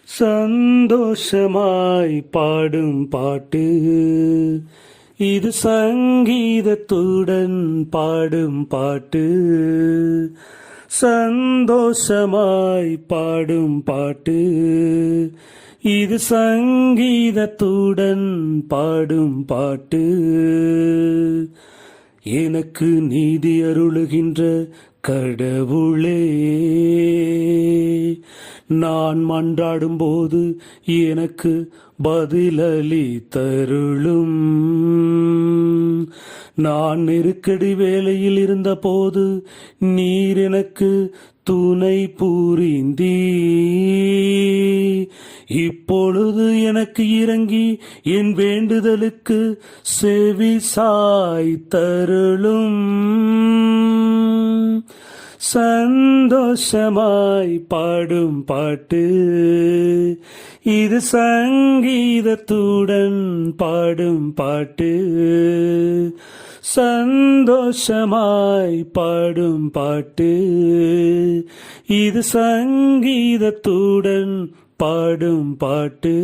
சந்தோஷமாய் பாடும் பாட்டு இது சங்கீதத்துடன் பாடும் பாட்டு. சந்தோஷமாய் பாடும் பாட்டு இது சங்கீதத்துடன் பாடும் பாட்டு. எனக்கு நீதி அருளுகின்ற கடவுளே, நான் மன்றாடும் போது எனக்கு பதிலளித்தருளும். நான் நெருக்கடி வேளையில் இருந்த போது நீர் எனக்கு துணை புரிந்தீ. இப்பொழுது எனக்கு இறங்கி என் வேண்டுதலுக்கு செவி சாய்த்தருளும். சந்தோஷமாய் பாடும் பாட்டு இது சங்கீதத்துடன் பாடும் பாட்டு. சந்தோஷமாய் பாடும் பாட்டு இது சங்கீதத்துடன் பாடும் பாட்டு.